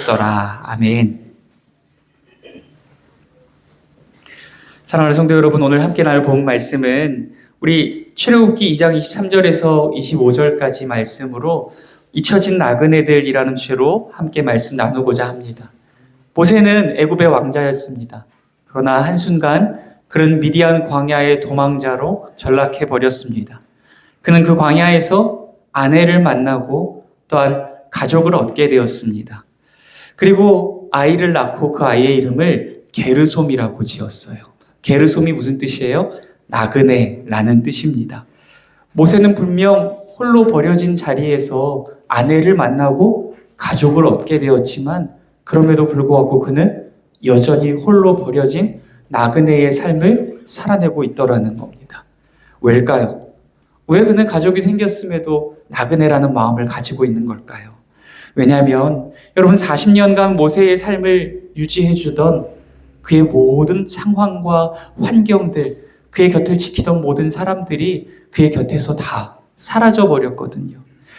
하셨더라. 아멘. 사랑하는 성도 여러분, 오늘 함께 나눌 본 말씀은 우리 출애굽기 2장 23절에서 25절까지 말씀으로 잊혀진 나그네들이라는 주제로 함께 말씀 나누고자 합니다. 모세는 애굽의 왕자였습니다. 그러나 한순간 그는 미디안 광야의 도망자로 전락해 버렸습니다. 그는 그 광야에서 아내를 만나고 또한 가족을 얻게 되었습니다. 그리고 아이를 낳고 그 아이의 이름을 게르솜이라고 지었어요. 게르솜이 무슨 뜻이에요? 나그네라는 뜻입니다. 모세는 분명 홀로 버려진 자리에서 아내를 만나고 가족을 얻게 되었지만 그럼에도 불구하고 그는 여전히 홀로 버려진 나그네의 삶을 살아내고 있더라는 겁니다. 왜일까요? 왜 그는 가족이 생겼음에도 나그네라는 마음을 가지고 있는 걸까요? 왜냐하면 여러분 40년간 모세의 삶을 유지해 주던 그의 모든 상황과 환경들, 그의 곁을 지키던 모든 사람들이 그의 곁에서 다 사라져 버렸거든요.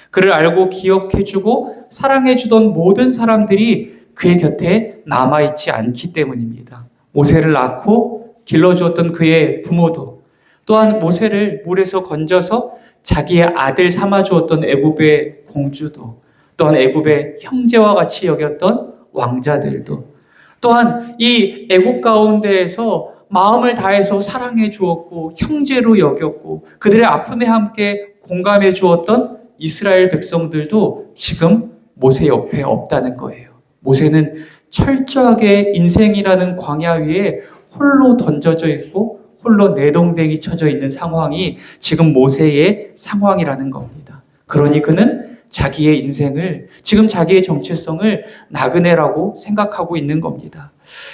그를 알고 기억해주고 사랑해주던 모든 사람들이 그의 곁에 남아있지 않기 때문입니다. 모세를 낳고 길러주었던 그의 부모도, 또한 모세를 물에서 건져서 자기의 아들 삼아주었던 애굽의 공주도, 또한 애굽의 형제와 같이 여겼던 왕자들도, 또한 이 애굽 가운데에서 마음을 다해서 사랑해 주었고 형제로 여겼고 그들의 아픔에 함께 공감해 주었던 이스라엘 백성들도 지금 모세 옆에 없다는 거예요. 모세는 철저하게 인생이라는 광야 위에 홀로 던져져 있고 홀로 내동댕이 쳐져 있는 상황이 지금 모세의 상황이라는 겁니다. 그러니 그는 자기의 인생을, 지금 자기의 정체성을 나그네라고 생각하고 있는 겁니다.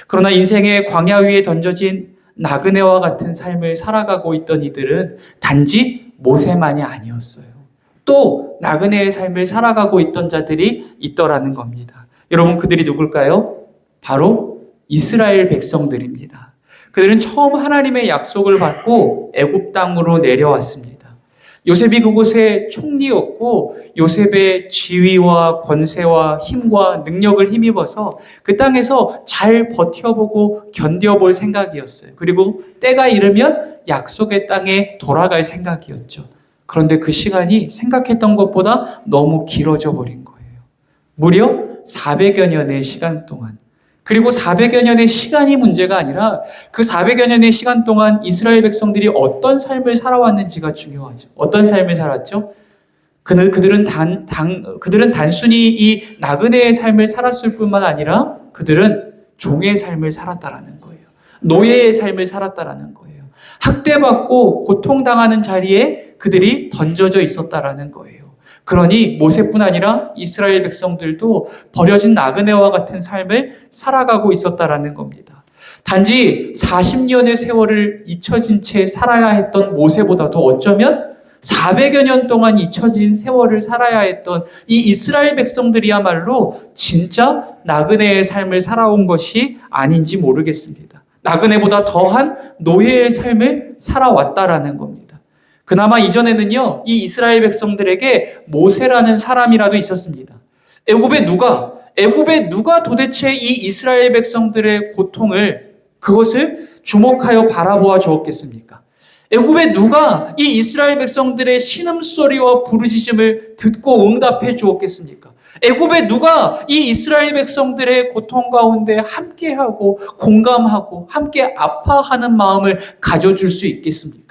그러나 인생의 광야 위에 던져진 나그네와 같은 삶을 살아가고 있던 이들은 단지 모세만이 아니었어요. 또 나그네의 삶을 살아가고 있던 자들이 있더라는 겁니다. 여러분, 그들이 누굴까요? 바로 이스라엘 백성들입니다. 그들은 처음 하나님의 약속을 받고 애굽 땅으로 내려왔습니다. 요셉이 그곳의 총리였고 요셉의 지위와 권세와 힘과 능력을 힘입어서 그 땅에서 잘 버텨보고 견뎌볼 생각이었어요. 그리고 때가 이르면 약속의 땅에 돌아갈 생각이었죠. 그런데 그 시간이 생각했던 것보다 너무 길어져 버린 거예요. 무려 400여 년의 시간 동안. 그리고 400여 년의 시간이 문제가 아니라 그 400여 년의 시간 동안 이스라엘 백성들이 어떤 삶을 살아왔는지가 중요하죠. 어떤 삶을 살았죠? 그들은 단순히 이 나그네의 삶을 살았을 뿐만 아니라 그들은 종의 삶을 살았다라는 거예요. 노예의 삶을 살았다라는 거예요. 학대받고 고통당하는 자리에 그들이 던져져 있었다라는 거예요. 그러니 모세뿐 아니라 이스라엘 백성들도 버려진 나그네와 같은 삶을 살아가고 있었다라는 겁니다. 단지 40년의 세월을 잊혀진 채 살아야 했던 모세보다도 어쩌면 400여 년 동안 잊혀진 세월을 살아야 했던 이 이스라엘 백성들이야말로 진짜 나그네의 삶을 살아온 것이 아닌지 모르겠습니다. 나그네보다 더한 노예의 삶을 살아왔다라는 겁니다. 그나마 이전에는요, 이 이스라엘 백성들에게 모세라는 사람이라도 있었습니다. 애굽의 누가 도대체 이 이스라엘 백성들의 고통을, 그것을 주목하여 바라보아 주었겠습니까? 애굽의 누가 이 이스라엘 백성들의 신음소리와 부르짖음을 듣고 응답해 주었겠습니까? 애굽의 누가 이 이스라엘 백성들의 고통 가운데 함께하고 공감하고 함께 아파하는 마음을 가져줄 수 있겠습니까?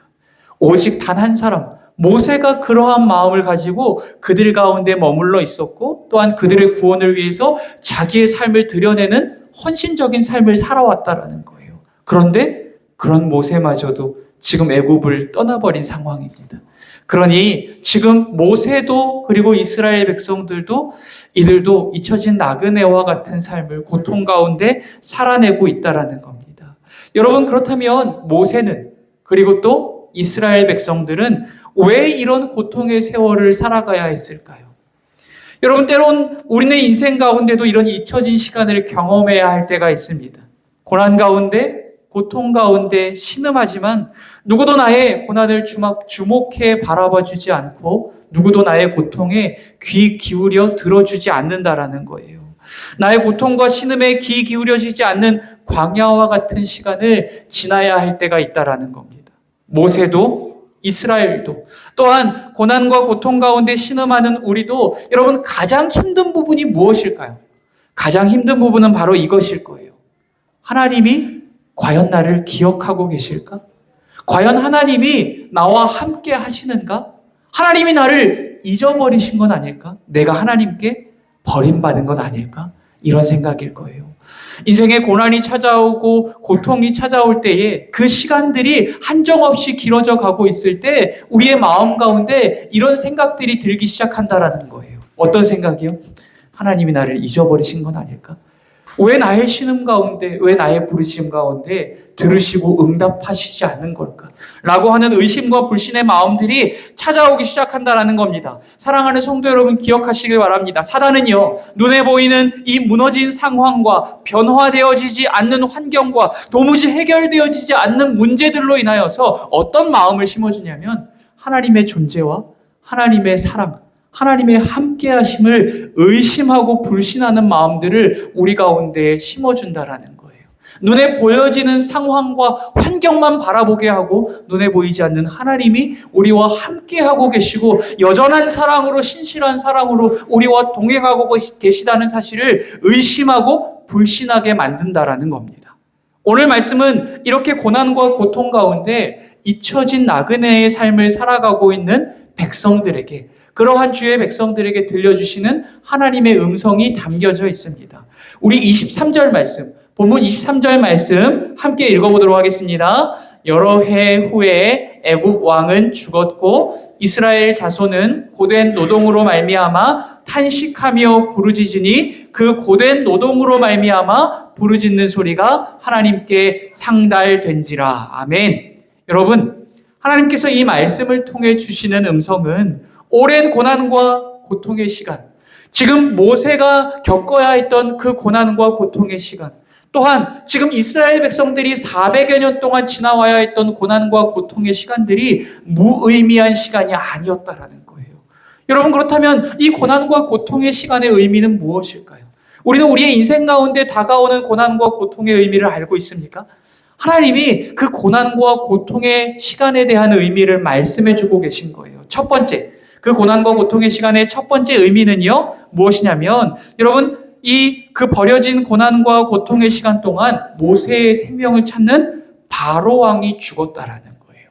오직 단 한 사람, 모세가 그러한 마음을 가지고 그들 가운데 머물러 있었고 또한 그들의 구원을 위해서 자기의 삶을 드러내는 헌신적인 삶을 살아왔다라는 거예요. 그런데 그런 모세마저도 지금 애굽을 떠나버린 상황입니다. 그러니 지금 모세도 그리고 이스라엘 백성들도 이들도 잊혀진 나그네와 같은 삶을 고통 가운데 살아내고 있다라는 겁니다. 여러분, 그렇다면 모세는 그리고 또 이스라엘 백성들은 왜 이런 고통의 세월을 살아가야 했을까요? 여러분, 때론 우리는 인생 가운데도 이런 잊혀진 시간을 경험해야 할 때가 있습니다. 고난 가운데, 고통 가운데 신음하지만 누구도 나의 고난을 주목해 바라봐 주지 않고 누구도 나의 고통에 귀 기울여 들어주지 않는다라는 거예요. 나의 고통과 신음에 귀 기울여지지 않는 광야와 같은 시간을 지나야 할 때가 있다라는 겁니다. 모세도 이스라엘도 또한 고난과 고통 가운데 신음하는 우리도 여러분 가장 힘든 부분이 무엇일까요? 가장 힘든 부분은 바로 이것일 거예요. 하나님이 과연 나를 기억하고 계실까? 과연 하나님이 나와 함께 하시는가? 하나님이 나를 잊어버리신 건 아닐까? 내가 하나님께 버림받은 건 아닐까? 이런 생각일 거예요. 인생에 고난이 찾아오고 고통이 찾아올 때에 그 시간들이 한정없이 길어져 가고 있을 때 우리의 마음 가운데 이런 생각들이 들기 시작한다라는 거예요. 어떤 생각이요? 하나님이 나를 잊어버리신 건 아닐까? 왜 나의 신음 가운데, 왜 나의 부르심 가운데 들으시고 응답하시지 않는 걸까? 라고 하는 의심과 불신의 마음들이 찾아오기 시작한다는 겁니다. 사랑하는 성도 여러분 기억하시길 바랍니다. 사단은요, 눈에 보이는 이 무너진 상황과 변화되어지지 않는 환경과 도무지 해결되어지지 않는 문제들로 인하여서 어떤 마음을 심어주냐면 하나님의 존재와 하나님의 사랑, 하나님의 함께하심을 의심하고 불신하는 마음들을 우리 가운데 심어준다라는 거예요. 눈에 보여지는 상황과 환경만 바라보게 하고 눈에 보이지 않는 하나님이 우리와 함께하고 계시고 여전한 사랑으로 신실한 사랑으로 우리와 동행하고 계시다는 사실을 의심하고 불신하게 만든다라는 겁니다. 오늘 말씀은 이렇게 고난과 고통 가운데 잊혀진 나그네의 삶을 살아가고 있는 백성들에게 그러한 주의 백성들에게 들려주시는 하나님의 음성이 담겨져 있습니다. 우리 23절 말씀, 본문 23절 말씀 함께 읽어보도록 하겠습니다. 여러 해 후에 애굽 왕은 죽었고 이스라엘 자손은 고된 노동으로 말미암아 탄식하며 부르짖으니 그 고된 노동으로 말미암아 부르짖는 소리가 하나님께 상달된지라. 아멘. 여러분, 하나님께서 이 말씀을 통해 주시는 음성은 오랜 고난과 고통의 시간, 지금 모세가 겪어야 했던 그 고난과 고통의 시간, 또한 지금 이스라엘 백성들이 400여 년 동안 지나와야 했던 고난과 고통의 시간들이 무의미한 시간이 아니었다라는 거예요. 여러분, 그렇다면 이 고난과 고통의 시간의 의미는 무엇일까요? 우리는 우리의 인생 가운데 다가오는 고난과 고통의 의미를 알고 있습니까? 하나님이 그 고난과 고통의 시간에 대한 의미를 말씀해 주고 계신 거예요. 첫 번째, 그 고난과 고통의 시간의 첫 번째 의미는요, 무엇이냐면, 여러분, 그 버려진 고난과 고통의 시간 동안 모세의 생명을 찾는 바로 왕이 죽었다라는 거예요.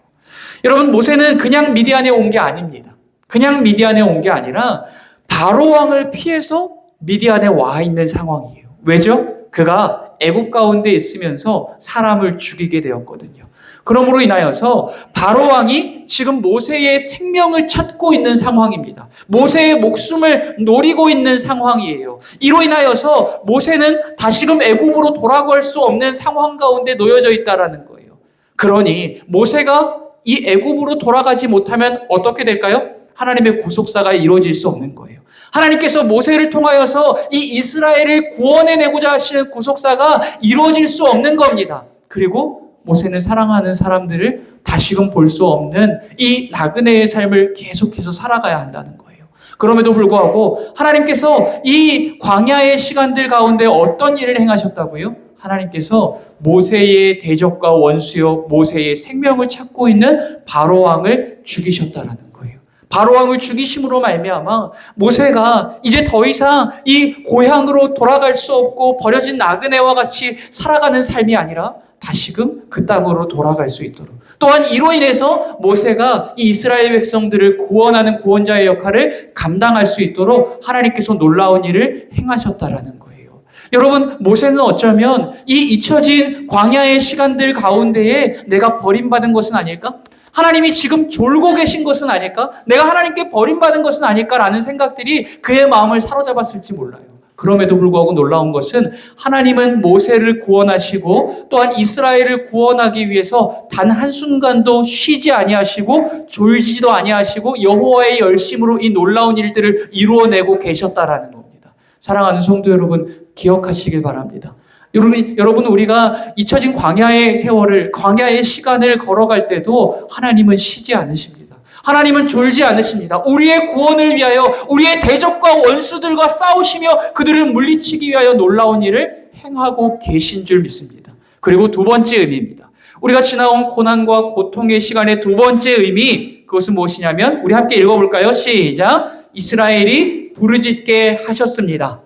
여러분, 모세는 그냥 미디안에 온 게 아닙니다. 그냥 미디안에 온 게 아니라 바로 왕을 피해서 미디안에 와 있는 상황이에요. 왜죠? 그가 애굽 가운데 있으면서 사람을 죽이게 되었거든요. 그러므로 인하여서 바로 왕이 지금 모세의 생명을 찾고 있는 상황입니다. 모세의 목숨을 노리고 있는 상황이에요. 이로 인하여서 모세는 다시금 애굽으로 돌아갈 수 없는 상황 가운데 놓여져 있다라는 거예요. 그러니 모세가 이 애굽으로 돌아가지 못하면 어떻게 될까요? 하나님의 구속사가 이루어질 수 없는 거예요. 하나님께서 모세를 통하여서 이 이스라엘을 구원해내고자 하시는 구속사가 이루어질 수 없는 겁니다. 그리고 모세는 사랑하는 사람들을 다시금 볼 수 없는 이 나그네의 삶을 계속해서 살아가야 한다는 거예요. 그럼에도 불구하고 하나님께서 이 광야의 시간들 가운데 어떤 일을 행하셨다고요? 하나님께서 모세의 대적과 원수요 모세의 생명을 찾고 있는 바로 왕을 죽이셨다라는 거예요. 바로 왕을 죽이심으로 말미암아 모세가 이제 더 이상 이 고향으로 돌아갈 수 없고 버려진 나그네와 같이 살아가는 삶이 아니라 다시금 그 땅으로 돌아갈 수 있도록, 또한 이로 인해서 모세가 이 이스라엘 백성들을 구원하는 구원자의 역할을 감당할 수 있도록 하나님께서 놀라운 일을 행하셨다라는 거예요. 여러분, 모세는 어쩌면 이 잊혀진 광야의 시간들 가운데에 내가 버림받은 것은 아닐까? 하나님이 지금 졸고 계신 것은 아닐까? 내가 하나님께 버림받은 것은 아닐까라는 생각들이 그의 마음을 사로잡았을지 몰라요. 그럼에도 불구하고 놀라운 것은 하나님은 모세를 구원하시고 또한 이스라엘을 구원하기 위해서 단 한순간도 쉬지 아니하시고 졸지도 아니하시고 여호와의 열심으로 이 놀라운 일들을 이루어내고 계셨다라는 겁니다. 사랑하는 성도 여러분, 기억하시길 바랍니다. 여러분, 우리가 잊혀진 광야의 세월을, 광야의 시간을 걸어갈 때도 하나님은 쉬지 않으십니다. 하나님은 졸지 않으십니다. 우리의 구원을 위하여 우리의 대적과 원수들과 싸우시며 그들을 물리치기 위하여 놀라운 일을 행하고 계신 줄 믿습니다. 그리고 두 번째 의미입니다. 우리가 지나온 고난과 고통의 시간의 두 번째 의미, 그것은 무엇이냐면 우리 함께 읽어볼까요? 시작. 이스라엘이 부르짖게 하셨습니다.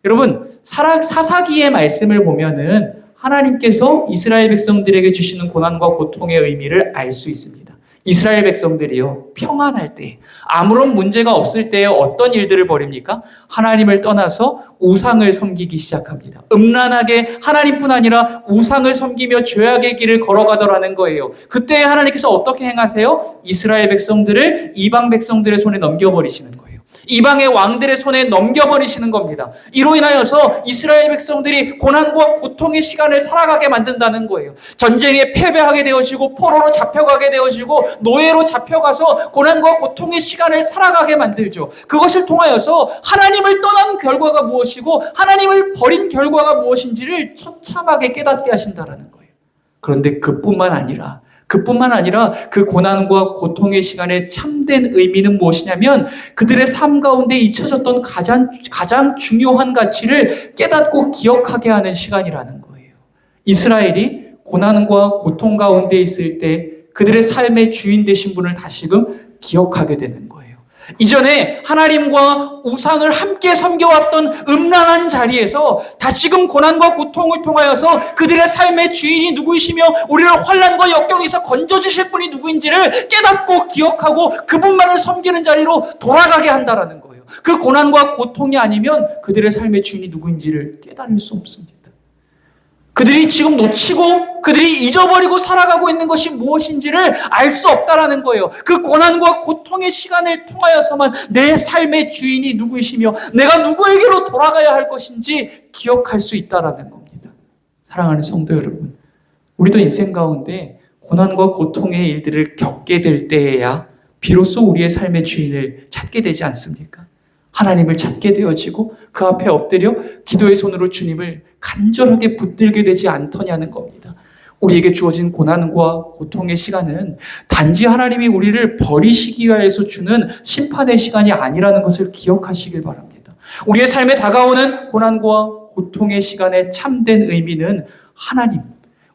여러분, 사사기의 말씀을 보면은 하나님께서 이스라엘 백성들에게 주시는 고난과 고통의 의미를 알 수 있습니다. 이스라엘 백성들이요, 평안할 때, 아무런 문제가 없을 때에 어떤 일들을 벌입니까? 하나님을 떠나서 우상을 섬기기 시작합니다. 음란하게 하나님뿐 아니라 우상을 섬기며 죄악의 길을 걸어가더라는 거예요. 그때 하나님께서 어떻게 행하세요? 이스라엘 백성들을 이방 백성들의 손에 넘겨버리시는 거예요. 이방의 왕들의 손에 넘겨버리시는 겁니다. 이로 인하여서 이스라엘 백성들이 고난과 고통의 시간을 살아가게 만든다는 거예요. 전쟁에 패배하게 되어지고 포로로 잡혀가게 되어지고 노예로 잡혀가서 고난과 고통의 시간을 살아가게 만들죠. 그것을 통하여서 하나님을 떠난 결과가 무엇이고 하나님을 버린 결과가 무엇인지를 처참하게 깨닫게 하신다는 거예요. 그런데 그뿐만 아니라 그 고난과 고통의 시간의 참된 의미는 무엇이냐면 그들의 삶 가운데 잊혀졌던 가장 중요한 가치를 깨닫고 기억하게 하는 시간이라는 거예요. 이스라엘이 고난과 고통 가운데 있을 때 그들의 삶의 주인 되신 분을 다시금 기억하게 되는 거예요. 이전에 하나님과 우상을 함께 섬겨왔던 음란한 자리에서 다시금 고난과 고통을 통하여서 그들의 삶의 주인이 누구이시며 우리를 환난과 역경에서 건져주실 분이 누구인지를 깨닫고 기억하고 그분만을 섬기는 자리로 돌아가게 한다는 거예요. 그 고난과 고통이 아니면 그들의 삶의 주인이 누구인지를 깨달을 수 없습니다. 그들이 지금 놓치고 그들이 잊어버리고 살아가고 있는 것이 무엇인지를 알 수 없다라는 거예요. 그 고난과 고통의 시간을 통하여서만 내 삶의 주인이 누구이시며 내가 누구에게로 돌아가야 할 것인지 기억할 수 있다라는 겁니다. 사랑하는 성도 여러분, 우리도 인생 가운데 고난과 고통의 일들을 겪게 될 때에야 비로소 우리의 삶의 주인을 찾게 되지 않습니까? 하나님을 찾게 되어지고 그 앞에 엎드려 기도의 손으로 주님을 간절하게 붙들게 되지 않더냐는 겁니다. 우리에게 주어진 고난과 고통의 시간은 단지 하나님이 우리를 버리시기 위해서 주는 심판의 시간이 아니라는 것을 기억하시길 바랍니다. 우리의 삶에 다가오는 고난과 고통의 시간의 참된 의미는 하나님,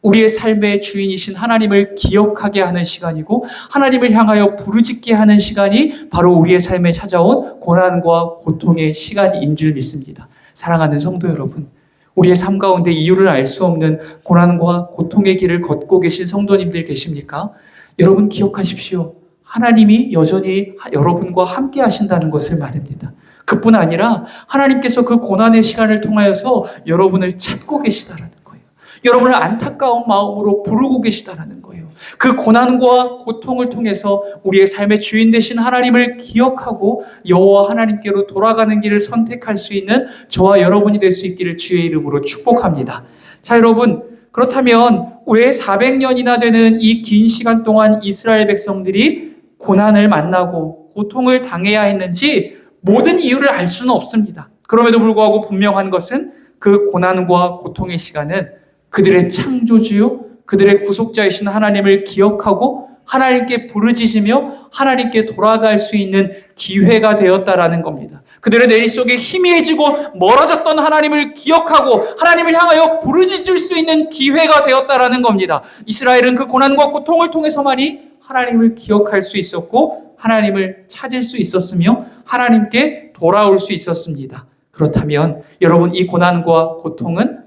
우리의 삶의 주인이신 하나님을 기억하게 하는 시간이고 하나님을 향하여 부르짖게 하는 시간이 바로 우리의 삶에 찾아온 고난과 고통의 시간인 줄 믿습니다. 사랑하는 성도 여러분, 우리의 삶 가운데 이유를 알 수 없는 고난과 고통의 길을 걷고 계신 성도님들 계십니까? 여러분 기억하십시오. 하나님이 여전히 여러분과 함께 하신다는 것을 말합니다. 그뿐 아니라 하나님께서 그 고난의 시간을 통하여서 여러분을 찾고 계시다라는 거예요. 여러분을 안타까운 마음으로 부르고 계시다라는 거예요. 그 고난과 고통을 통해서 우리의 삶의 주인 되신 하나님을 기억하고 여호와 하나님께로 돌아가는 길을 선택할 수 있는 저와 여러분이 될 수 있기를 주의 이름으로 축복합니다. 자, 여러분, 그렇다면 왜 400년이나 되는 이 긴 시간 동안 이스라엘 백성들이 고난을 만나고 고통을 당해야 했는지 모든 이유를 알 수는 없습니다. 그럼에도 불구하고 분명한 것은 그 고난과 고통의 시간은 그들의 창조주요, 그들의 구속자이신 하나님을 기억하고 하나님께 부르짖으며 하나님께 돌아갈 수 있는 기회가 되었다라는 겁니다. 그들의 내리 속에 희미해지고 멀어졌던 하나님을 기억하고 하나님을 향하여 부르짖을 수 있는 기회가 되었다라는 겁니다. 이스라엘은 그 고난과 고통을 통해서만이 하나님을 기억할 수 있었고 하나님을 찾을 수 있었으며 하나님께 돌아올 수 있었습니다. 그렇다면 여러분, 이 고난과 고통은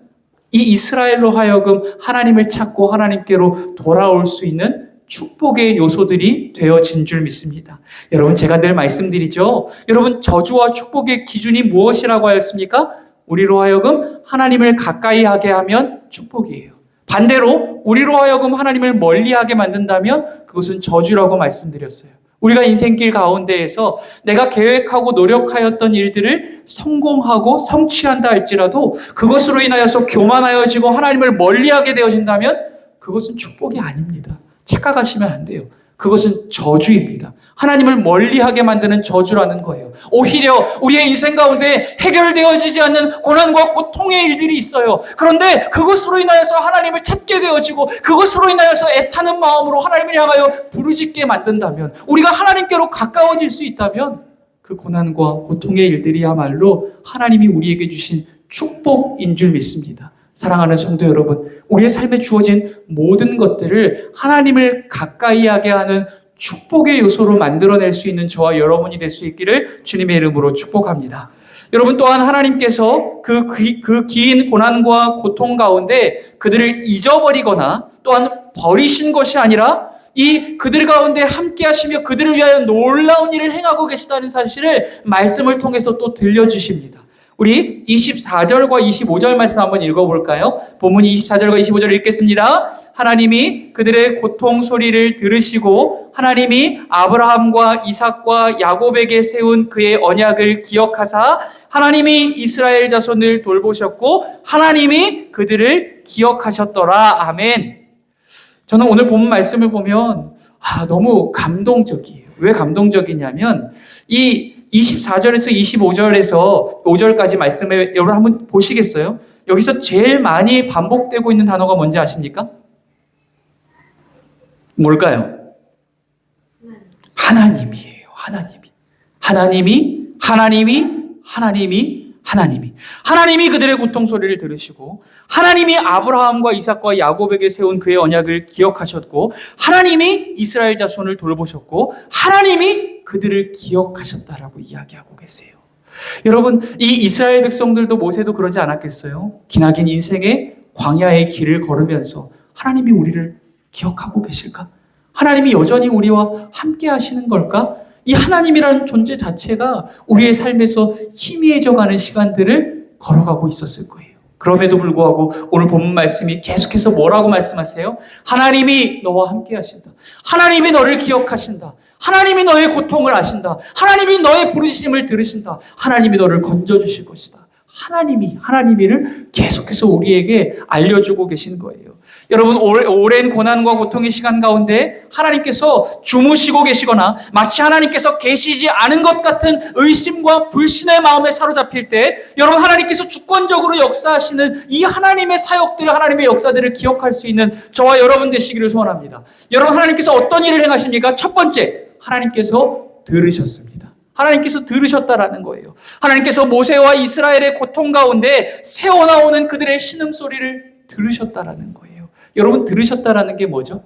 이 이스라엘로 하여금 하나님을 찾고 하나님께로 돌아올 수 있는 축복의 요소들이 되어진 줄 믿습니다. 여러분, 제가 늘 말씀드리죠. 여러분, 저주와 축복의 기준이 무엇이라고 하였습니까? 우리로 하여금 하나님을 가까이 하게 하면 축복이에요. 반대로 우리로 하여금 하나님을 멀리하게 만든다면 그것은 저주라고 말씀드렸어요. 우리가 인생길 가운데에서 내가 계획하고 노력하였던 일들을 성공하고 성취한다 할지라도 그것으로 인하여서 교만하여지고 하나님을 멀리하게 되어진다면 그것은 축복이 아닙니다. 착각하시면 안 돼요. 그것은 저주입니다. 하나님을 멀리하게 만드는 저주라는 거예요. 오히려 우리의 인생 가운데 해결되어지지 않는 고난과 고통의 일들이 있어요. 그런데 그것으로 인하여서 하나님을 찾게 되어지고 그것으로 인하여서 애타는 마음으로 하나님을 향하여 부르짖게 만든다면, 우리가 하나님께로 가까워질 수 있다면 그 고난과 고통의 일들이야말로 하나님이 우리에게 주신 축복인 줄 믿습니다. 사랑하는 성도 여러분, 우리의 삶에 주어진 모든 것들을 하나님을 가까이 하게 하는 축복의 요소로 만들어낼 수 있는 저와 여러분이 될 수 있기를 주님의 이름으로 축복합니다. 여러분, 또한 하나님께서 그 긴 고난과 고통 가운데 그들을 잊어버리거나 또한 버리신 것이 아니라 이 그들 가운데 함께 하시며 그들을 위하여 놀라운 일을 행하고 계시다는 사실을 말씀을 통해서 또 들려주십니다. 우리 24절과 25절 말씀 한번 읽어볼까요? 본문 24절과 25절을 읽겠습니다. 하나님이 그들의 고통 소리를 들으시고 하나님이 아브라함과 이삭과 야곱에게 세운 그의 언약을 기억하사 하나님이 이스라엘 자손을 돌보셨고 하나님이 그들을 기억하셨더라. 아멘. 저는 오늘 본문 말씀을 보면 너무 감동적이에요. 왜 감동적이냐면 이 24절에서 25절에서 5절까지 말씀을 여러분 한번 보시겠어요? 여기서 제일 많이 반복되고 있는 단어가 뭔지 아십니까? 뭘까요? 하나님이에요. 하나님이 그들의 고통 소리를 들으시고 하나님이 아브라함과 이삭과 야곱에게 세운 그의 언약을 기억하셨고 하나님이 이스라엘 자손을 돌보셨고 하나님이 그들을 기억하셨다라고 이야기하고 계세요. 여러분, 이 이스라엘 백성들도 모세도 그러지 않았겠어요? 기나긴 인생의 광야의 길을 걸으면서 하나님이 우리를 기억하고 계실까? 하나님이 여전히 우리와 함께 하시는 걸까? 이 하나님이라는 존재 자체가 우리의 삶에서 희미해져가는 시간들을 걸어가고 있었을 거예요. 그럼에도 불구하고 오늘 본문 말씀이 계속해서 뭐라고 말씀하세요? 하나님이 너와 함께 하신다. 하나님이 너를 기억하신다. 하나님이 너의 고통을 아신다. 하나님이 너의 부르짖음을 들으신다. 하나님이 너를 건져주실 것이다. 하나님이를 계속해서 우리에게 알려주고 계신 거예요. 여러분, 오랜 고난과 고통의 시간 가운데 하나님께서 주무시고 계시거나 마치 하나님께서 계시지 않은 것 같은 의심과 불신의 마음에 사로잡힐 때 여러분, 하나님께서 주권적으로 역사하시는 이 하나님의 사역들, 하나님의 역사들을 기억할 수 있는 저와 여러분 되시기를 소원합니다. 여러분, 하나님께서 어떤 일을 행하십니까? 첫 번째, 하나님께서 들으셨습니다. 하나님께서 들으셨다라는 거예요. 하나님께서 모세와 이스라엘의 고통 가운데 새어나오는 그들의 신음소리를 들으셨다라는 거예요. 여러분, 들으셨다라는 게 뭐죠?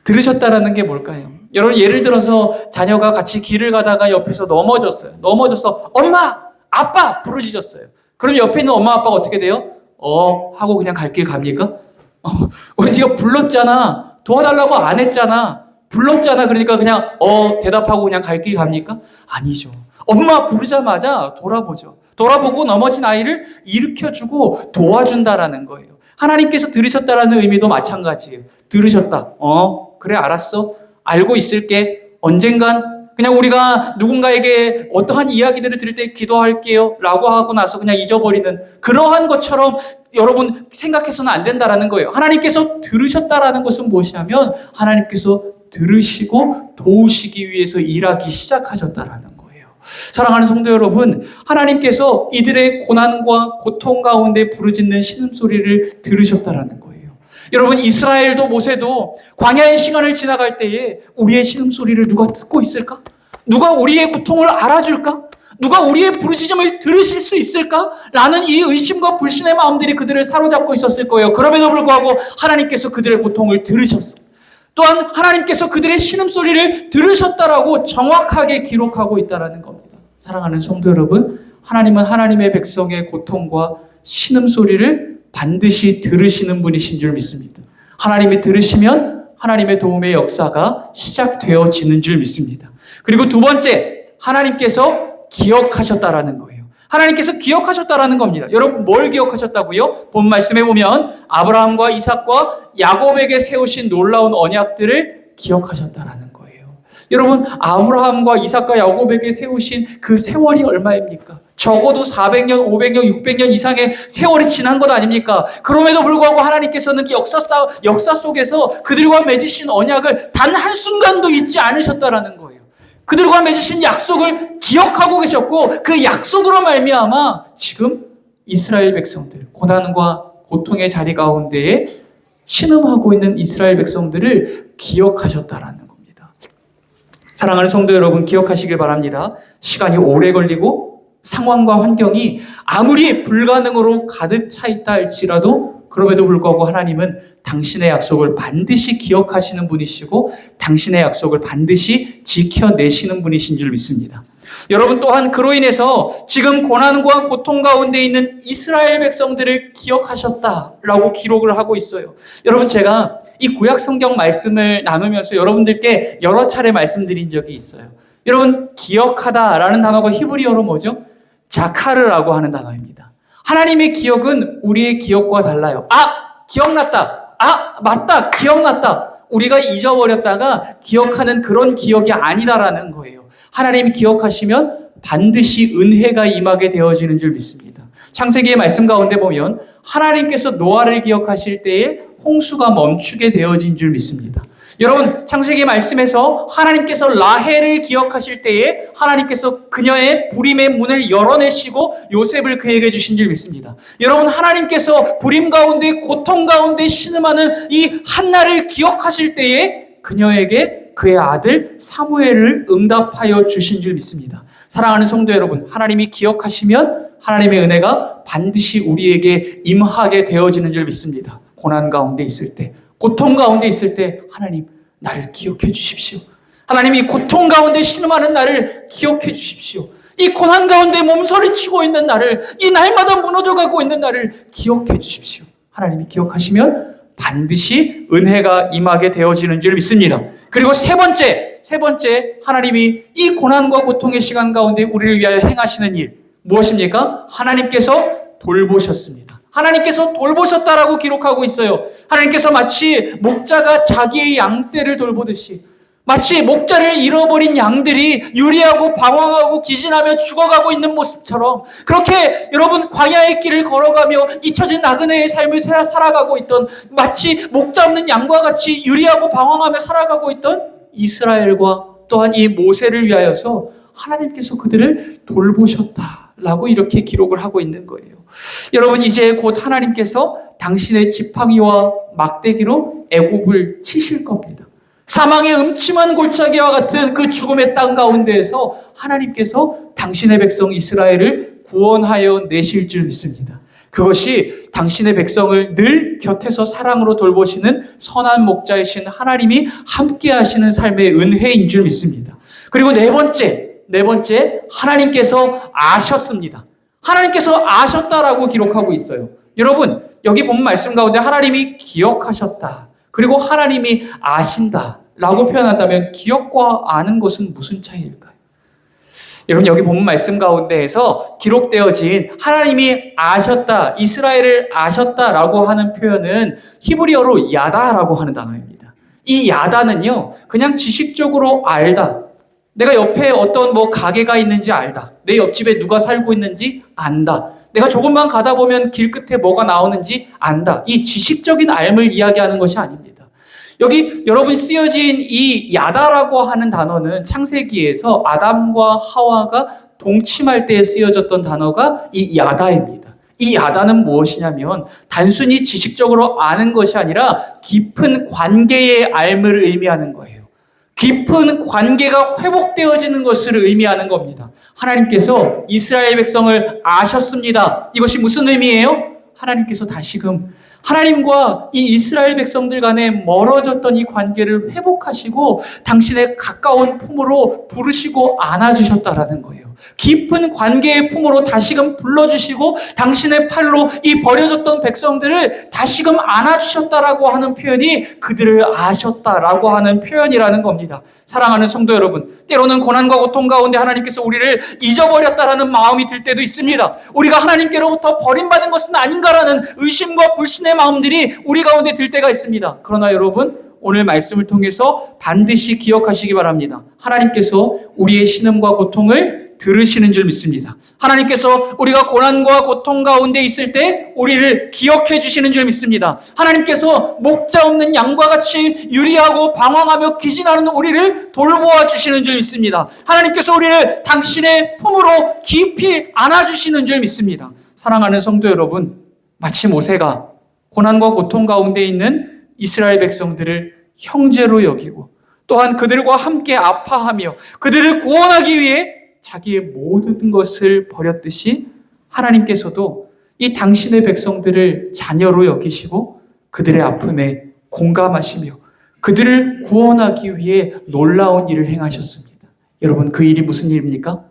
들으셨다라는 게 뭘까요? 여러분, 예를 들어서 자녀가 같이 길을 가다가 옆에서 넘어졌어요. 넘어져서 엄마, 아빠 부르짖었어요. 그럼 옆에 있는 엄마, 아빠가 어떻게 돼요? 하고 그냥 갈 길 갑니까? 네가 불렀잖아. 도와달라고 안 했잖아. 불렀잖아. 그러니까 그냥 대답하고 그냥 갈 길 갑니까? 아니죠. 엄마 부르자마자 돌아보죠. 돌아보고 넘어진 아이를 일으켜주고 도와준다라는 거예요. 하나님께서 들으셨다라는 의미도 마찬가지예요. 들으셨다. 그래, 알았어. 알고 있을게. 언젠간 그냥 우리가 누군가에게 어떠한 이야기들을 들을 때 기도할게요 라고 하고 나서 그냥 잊어버리는 그러한 것처럼 여러분 생각해서는 안 된다라는 거예요. 하나님께서 들으셨다라는 것은 무엇이냐면 하나님께서 들으시고 도우시기 위해서 일하기 시작하셨다라는 거예요. 사랑하는 성도 여러분, 하나님께서 이들의 고난과 고통 가운데 부르짖는 신음소리를 들으셨다라는 거예요. 여러분, 이스라엘도 모세도 광야의 시간을 지나갈 때에 우리의 신음소리를 누가 듣고 있을까? 누가 우리의 고통을 알아줄까? 누가 우리의 부르짖음을 들으실 수 있을까? 라는 이 의심과 불신의 마음들이 그들을 사로잡고 있었을 거예요. 그럼에도 불구하고 하나님께서 그들의 고통을 들으셨어요. 또한 하나님께서 그들의 신음소리를 들으셨다라고 정확하게 기록하고 있다는 겁니다. 사랑하는 성도 여러분, 하나님은 하나님의 백성의 고통과 신음소리를 반드시 들으시는 분이신 줄 믿습니다. 하나님이 들으시면 하나님의 도움의 역사가 시작되어지는 줄 믿습니다. 그리고 두 번째, 하나님께서 기억하셨다라는 거예요. 하나님께서 기억하셨다라는 겁니다. 여러분, 뭘 기억하셨다고요? 본 말씀에 보면 아브라함과 이삭과 야곱에게 세우신 놀라운 언약들을 기억하셨다라는 거예요. 여러분, 아브라함과 이삭과 야곱에게 세우신 그 세월이 얼마입니까? 적어도 400년, 500년, 600년 이상의 세월이 지난 것 아닙니까? 그럼에도 불구하고 하나님께서는 역사 속에서 그들과 맺으신 언약을 단 한순간도 잊지 않으셨다라는 거예요. 그들과 맺으신 약속을 기억하고 계셨고 그 약속으로 말미암아 지금 이스라엘 백성들, 고난과 고통의 자리 가운데에 신음하고 있는 이스라엘 백성들을 기억하셨다라는 겁니다. 사랑하는 성도 여러분, 기억하시길 바랍니다. 시간이 오래 걸리고 상황과 환경이 아무리 불가능으로 가득 차 있다 할지라도 그럼에도 불구하고 하나님은 당신의 약속을 반드시 기억하시는 분이시고 당신의 약속을 반드시 지켜내시는 분이신 줄 믿습니다. 여러분 또한 그로 인해서 지금 고난과 고통 가운데 있는 이스라엘 백성들을 기억하셨다라고 기록을 하고 있어요. 여러분 제가 이 구약 성경 말씀을 나누면서 여러분들께 여러 차례 말씀드린 적이 있어요. 여러분 기억하다라는 단어가 히브리어로 뭐죠? 자카르라고 하는 단어입니다. 하나님의 기억은 우리의 기억과 달라요. 기억났다. 맞다. 기억났다. 우리가 잊어버렸다가 기억하는 그런 기억이 아니다라는 거예요. 하나님이 기억하시면 반드시 은혜가 임하게 되어지는 줄 믿습니다. 창세기의 말씀 가운데 보면 하나님께서 노아를 기억하실 때에 홍수가 멈추게 되어진 줄 믿습니다. 여러분 창세기 말씀에서 하나님께서 라헬을 기억하실 때에 하나님께서 그녀의 불임의 문을 열어내시고 요셉을 그에게 주신 줄 믿습니다. 여러분 하나님께서 불임 가운데 고통 가운데 신음하는 이 한나를 기억하실 때에 그녀에게 그의 아들 사무엘을 응답하여 주신 줄 믿습니다. 사랑하는 성도 여러분, 하나님이 기억하시면 하나님의 은혜가 반드시 우리에게 임하게 되어지는 줄 믿습니다. 고난 가운데 있을 때, 고통 가운데 있을 때 하나님 나를 기억해 주십시오. 하나님 이 고통 가운데 신음하는 나를 기억해 주십시오. 이 고난 가운데 몸서리치고 있는 나를, 이 날마다 무너져가고 있는 나를 기억해 주십시오. 하나님이 기억하시면 반드시 은혜가 임하게 되어지는 줄 믿습니다. 그리고 세 번째 하나님이 이 고난과 고통의 시간 가운데 우리를 위하여 행하시는 일 무엇입니까? 하나님께서 돌보셨습니다. 하나님께서 돌보셨다라고 기록하고 있어요. 하나님께서 마치 목자가 자기의 양떼를 돌보듯이, 마치 목자를 잃어버린 양들이 유리하고 방황하고 기진하며 죽어가고 있는 모습처럼, 그렇게 여러분 광야의 길을 걸어가며 잊혀진 나그네의 삶을 살아가고 있던, 마치 목자 없는 양과 같이 유리하고 방황하며 살아가고 있던 이스라엘과 또한 이 모세를 위하여서 하나님께서 그들을 돌보셨다라고 이렇게 기록을 하고 있는 거예요. 여러분 이제 곧 하나님께서 당신의 지팡이와 막대기로 애굽을 치실 겁니다. 사망의 음침한 골짜기와 같은 그 죽음의 땅 가운데에서 하나님께서 당신의 백성 이스라엘을 구원하여 내실 줄 믿습니다. 그것이 당신의 백성을 늘 곁에서 사랑으로 돌보시는 선한 목자이신 하나님이 함께 하시는 삶의 은혜인 줄 믿습니다. 그리고 네 번째 하나님께서 아셨습니다. 하나님께서 아셨다라고 기록하고 있어요. 여러분 여기 본 말씀 가운데 하나님이 기억하셨다, 그리고 하나님이 아신다라고 표현한다면 기억과 아는 것은 무슨 차이일까요? 여러분 여기 본 말씀 가운데에서 기록되어진 하나님이 아셨다, 이스라엘을 아셨다라고 하는 표현은 히브리어로 야다라고 하는 단어입니다. 이 야다는요 그냥 지식적으로 알다, 내가 옆에 어떤 가게가 있는지 알다, 내 옆집에 누가 살고 있는지 안다, 내가 조금만 가다 보면 길 끝에 뭐가 나오는지 안다, 이 지식적인 알을 이야기하는 것이 아닙니다. 여기 여러분 쓰여진 이 야다라고 하는 단어는 창세기에서 아담과 하와가 동침할 때 쓰여졌던 단어가 이 야다입니다. 이 야다는 무엇이냐면 단순히 지식적으로 아는 것이 아니라 깊은 관계의 알을 의미하는 거예요. 깊은 관계가 회복되어지는 것을 의미하는 겁니다. 하나님께서 이스라엘 백성을 아셨습니다. 이것이 무슨 의미예요? 하나님께서 다시금 하나님과 이 이스라엘 백성들 간에 멀어졌던 이 관계를 회복하시고 당신의 가까운 품으로 부르시고 안아주셨다라는 거예요. 깊은 관계의 품으로 다시금 불러주시고 당신의 팔로 이 버려졌던 백성들을 다시금 안아주셨다라고 하는 표현이 그들을 아셨다라고 하는 표현이라는 겁니다. 사랑하는 성도 여러분, 때로는 고난과 고통 가운데 하나님께서 우리를 잊어버렸다라는 마음이 들 때도 있습니다. 우리가 하나님께로부터 버림받은 것은 아닌가라는 의심과 불신의 마음들이 우리 가운데 들 때가 있습니다. 그러나 여러분 오늘 말씀을 통해서 반드시 기억하시기 바랍니다. 하나님께서 우리의 신음과 고통을 들으시는 줄 믿습니다. 하나님께서 우리가 고난과 고통 가운데 있을 때 우리를 기억해 주시는 줄 믿습니다. 하나님께서 목자 없는 양과 같이 유리하고 방황하며 기진하는 우리를 돌보아 주시는 줄 믿습니다. 하나님께서 우리를 당신의 품으로 깊이 안아주시는 줄 믿습니다. 사랑하는 성도 여러분, 마치 모세가 고난과 고통 가운데 있는 이스라엘 백성들을 형제로 여기고 또한 그들과 함께 아파하며 그들을 구원하기 위해 자기의 모든 것을 버렸듯이 하나님께서도 이 당신의 백성들을 자녀로 여기시고 그들의 아픔에 공감하시며 그들을 구원하기 위해 놀라운 일을 행하셨습니다. 여러분, 그 일이 무슨 일입니까?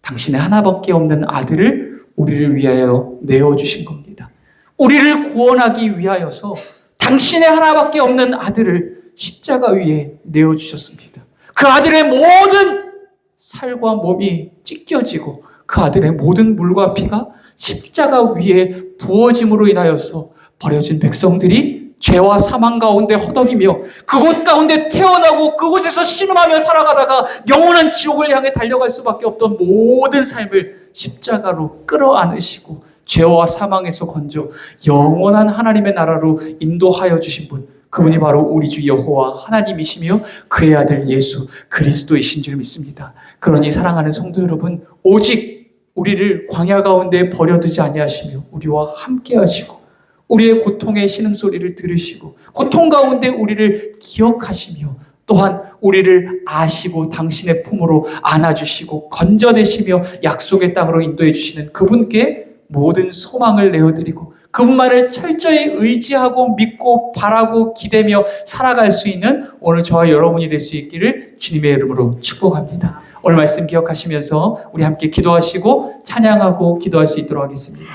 당신의 하나밖에 없는 아들을 우리를 위하여 내어주신 겁니다. 우리를 구원하기 위하여서 당신의 하나밖에 없는 아들을 십자가 위에 내어주셨습니다. 그 아들의 모든 살과 몸이 찢겨지고 그 아들의 모든 물과 피가 십자가 위에 부어짐으로 인하여서 버려진 백성들이 죄와 사망 가운데 허덕이며 그곳 가운데 태어나고 그곳에서 신음하며 살아가다가 영원한 지옥을 향해 달려갈 수밖에 없던 모든 삶을 십자가로 끌어안으시고 죄와 사망에서 건져 영원한 하나님의 나라로 인도하여 주신 분, 그분이 바로 우리 주 여호와 하나님이시며 그의 아들 예수 그리스도이신 줄 믿습니다. 그러니 사랑하는 성도 여러분, 오직 우리를 광야 가운데 버려두지 아니하시며 우리와 함께 하시고 우리의 고통의 신음소리를 들으시고 고통 가운데 우리를 기억하시며 또한 우리를 아시고 당신의 품으로 안아주시고 건져내시며 약속의 땅으로 인도해 주시는 그분께 모든 소망을 내어드리고 그분만을 철저히 의지하고 믿고 바라고 기대며 살아갈 수 있는 오늘 저와 여러분이 될 수 있기를 주님의 이름으로 축복합니다. 오늘 말씀 기억하시면서 우리 함께 기도하시고 찬양하고 기도할 수 있도록 하겠습니다.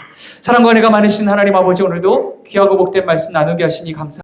사랑과 은혜가 많으신 하나님 아버지, 오늘도 귀하고 복된 말씀 나누게 하시니 감사합니다.